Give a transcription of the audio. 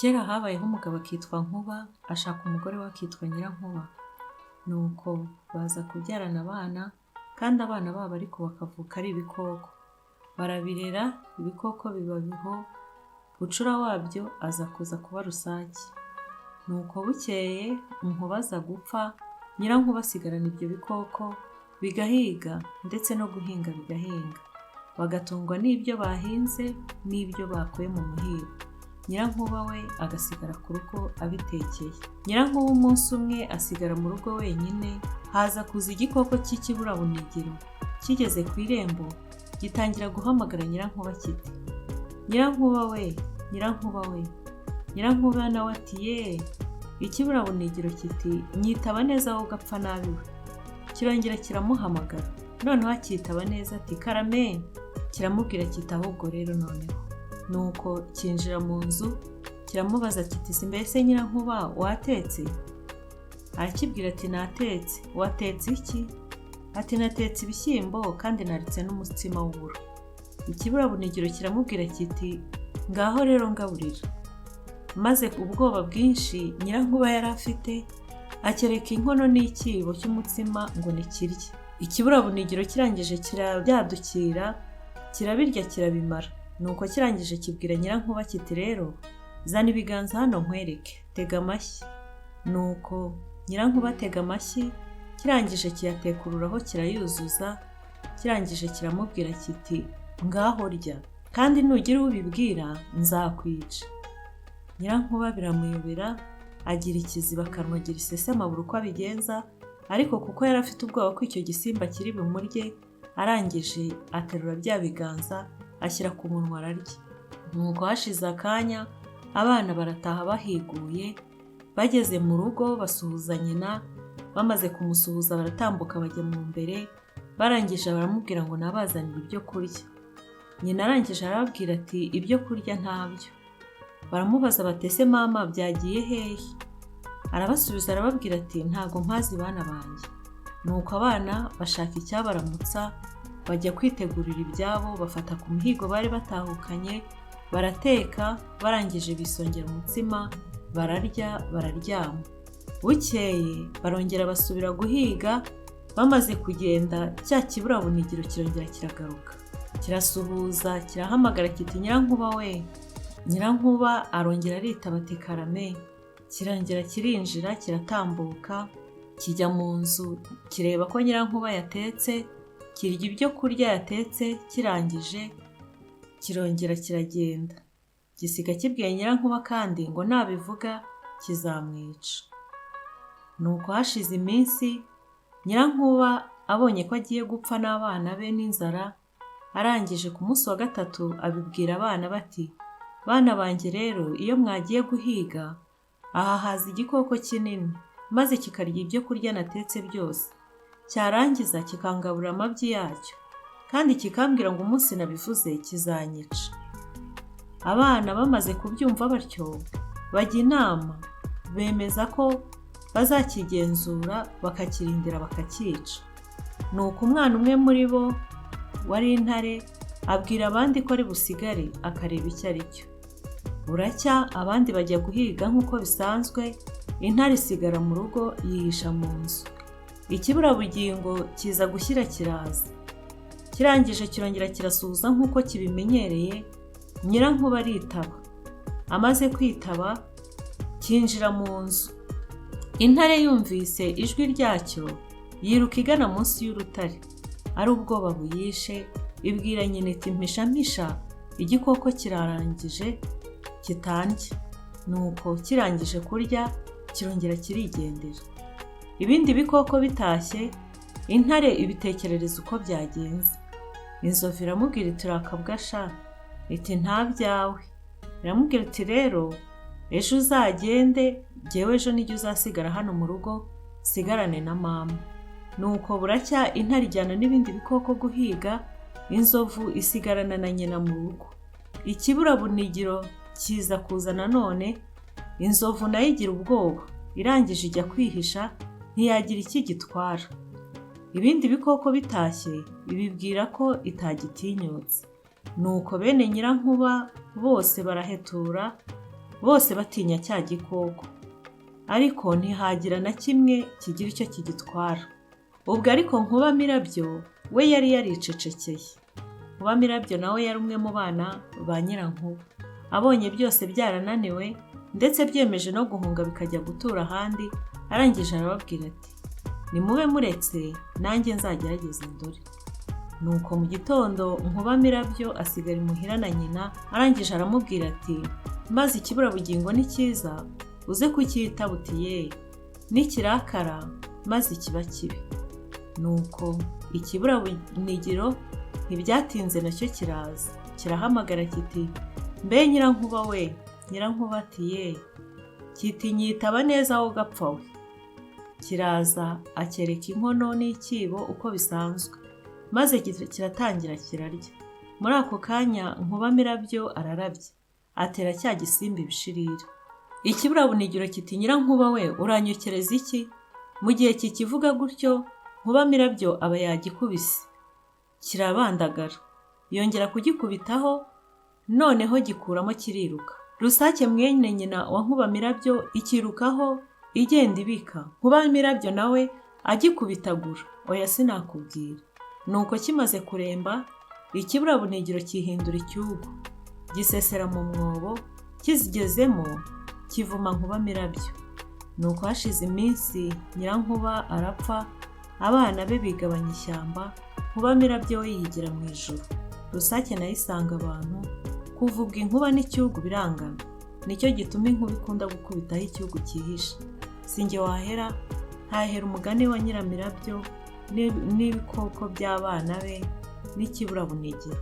Kera habayeho umugabo akitwa Nkuba, ashaka umugore we akitwa Nyirankuba. Nuko baza kubyarana abana, kandi abana babo ariko bakavuka ari ibikoko. Barabirera, ibikoko bibabiho, bucura wabyo aza kuza kuba rusake. Nuko bukeye Nkuba aza gupfa, Nyirankuba asigarana ibyo bikoko, bigahiga ndetse no guhinga bigahinga. Bagatungwa n'ibyo bahinze n'ibyo bakuye mu muhigo. Nyirankuba we agasigara ku rugo abitekeye. Nyirankuba umunsi umwe asigara mu rugo wenyine, haza kuza igikoko cy'ikiburabunigiro. Kigeze ku irembo, gitangira guhamagara Nyirankuba kiti, "Nyirankuba we, Nyirankuba we." Nyirankuba nawe ati, "Ye." Ikiburabunigiro kiti, "Nyitaba neza wowe ugapfa nabi we." Kirongera kiramuhamagara, noneho akitaba neza ati, "Karame." Kiramubwira kiti, "Ahubwo rero noneho." Nuko kinjira mu nzu, kiramubaza kiti, "Si mbese Nyirankuba watetse?" Arakibwira ati, "Natetse." "Watetse iki?" Ati, "Natetse ibishyimbo kandi naritse n'umutsima w'uburo." Ikiburabunigiro kiramubwira kiti, "Ngaho rero ngaburira." Maze ubwoba bwinshi Nyirankuba yari afite, akereka inkono n'ikibo cy'umutsima ngo nikirye. Ikiburabunigiro kirangije kirabyadukira, kirabirya kirabimara. Nuko kirangije kibwira Nyirankuba kiti, "Rero zana ibiganza hano nkwereke, tega amashyi." Nuko Nyirankuba atega amashyi, kirangije kiyatekururaho kirayuzuza. Kirangije kiramubwira kiti, "Ngaho rya, kandi nugira ubibwira nzakwica." Nyirankuba biramuyobera, agira ikiziba akanwa, agira iseseme, abura uko abigenza, ariko kuko yari afite ubwoba ko icyo gisimba kiri bumurye, arangije aterura bya biganza ashyira ku munwa ararya. Nuko hashize akanya abana barataha bahiguye, bageze mu rugo basuhuza nyina. Bamaze kumusuhuza baratambuka bajya mu mbere, barangije baramubwira ngo nabazanire ibyo kurya. Nyina arangije arababwira ati, "Ibyo kurya ntabyo." Baramubaza bati, "Ese mama byagiye hehe?" Arabasubiza arababwira ati, "Ntago mpazi bana banjye." Nuko abana bashaka icyabaramutsa, bajya kwitegurira ibyabo, bafata ku mihigo bari batahukanye, barateka, barangije bisongera umutsima, bararya, bararyama. Bukeye barongera basubira guhiga. Bamaze kugenda, cya kiburabunigiro kirongera kiragaruka, kirasuhuza, kirahamagara kiti, "Nyirankuba we." Nyirankuba arongera aritaba ati, "Karame." Kirongera kirinjira kiratambuka, kijya mu nzu, kireba ko Nyirankuba yatetse, kirya ibyo kurya yatetse. Kirangije kirongera kiragenda, gisiga kibwiye Nyirankuba kandi ngo nabivuga kizamwica. Nuko hashize iminsi, Nyirankuba abonye ko agiye gupfa n'abana be n'inzara, arangije ku munsi wa gatatu abibwira abana bati, "Bana banjye rero, iyo mwagiye guhiga, aha haza igikoko kinini, maze kikarya ibyo kurya natetse byose. Cyarangiza kikangaburira amabyi yacyo, kandi kikambwira ngo umunsi nabivuze kizanyica." Abana bamaze kubyumva batyo, bajya inama, bemeza ko bazakigenzura bakakirindira bakakica. Nuko umwana umwe muri bo wari intare abwira abandi ko ari busigare akareba icyo ari cyo. Buracya abandi bajya guhiga nk'uko bisanzwe, intare isigara mu rugo yihisha mu nzu. Ikiburabugingo kiza gushyira kiraza. Kirangije kirongera kirasuhuza nk'uko kibimenyereye. Nyirankuba aritaba. Amaze kwitaba, kinjira mu nzu. Intare yumvise ijwi ryacyo, yiruka igana munsi y'urutare. Ari ubwoba buyishe, ibwira nyina iti, "Mpisha mpisha, igikoko kirarangije kitandya." Nuko kirangije kurya, kirongera kirigendera. Ibindi bikoko bitashye, intare ibitekerereza uko byagenze. Inzovu iramubwira iti, "Urakabwa sha." Iti, "Nta byawe." Iramubwira iti, "Rero ejo uzagende, jyewe ejo nijye uzasigara hano mu rugo, sigarane na mama." Nuko buracya intare ijyana n'ibindi bikoko guhiga, inzovu isigarana na nyina mu rugo. Ikiburabunigiro kiza kuza nanone, inzovu nayo igira ubwoba, irangije ijya kwihisha, ntiyagira iki gitwara. Ibindi bikoko bitashye ibibwira ko itagitinyutse. Nuko bene Nyirankuba bose barahetura, bose batinya cya gikoko, ariko ntihagira na kimwe kigira icyo kigitwara. Ubwo ariko Nkubamirabyo we yari yaricecekeye. Nkubamirabyo nawe yari umwe mu bana ba Nyirankuba. Abonye byose byarananiwe ndetse byemeje no guhunga bikajya gutura ahandi, arangije arababwira ati nimube muretse nanjye nzagerageza ndore. Nuko mu gitondo Nkubamirabyo asigara imuhira na nyina, arangije aramubwira ati maze ikiburabugingo ni cyiza uze kucyita butiye, nikirakara maze kiba kibi. Nuko ikiburabunigiro ntibyatinze nacyo kiraza, kirahamagara kiti mbe Nyirankuba we. Nyirankuba ati ye. Kiti nyitaba neza aho gapfa we. Kiraza akereka inkono n'ikibo uko bisanzwe, maze kiratangira kirarya. Muri ako kanya Nkubamirabyo ararabye, atera cya gisimba ibishirira. Ikiburabunigiro kiti Nyirankuba we uranyokereza iki? Mu gihe kikivuga gutyo Nkubamirabyo aba yagikubise, kirabandagara, yongera kugikubitaho, noneho gikuramo kiriruka. Rusake mwene nyina wa Nkubamirabyo ikirukaho igenda ibika. Nkubamirabyo nawe agikubitagura, oya sinakubwira. Nuko kimaze kuremba, ikiburabunigiro kihindura icyugu, gisesera mu mwobo, kizigezemo kivuma Nkubamirabyo. Nuko hashize iminsi Nyirankuba arapfa, abana be bigabanya ishyamba, Nkubamirabyo we yigira mu ijuru. Rusake nayo isanga abantu kuvuga inkuba n'icyugu birangana, nicyo gituma inkuba ikunda gukubitaho icyugu cyihishe. Sinjye wahera, hahera umugani wa Nyiramirabyo n'ibikoko by'abana be n'ikiburabunigiro.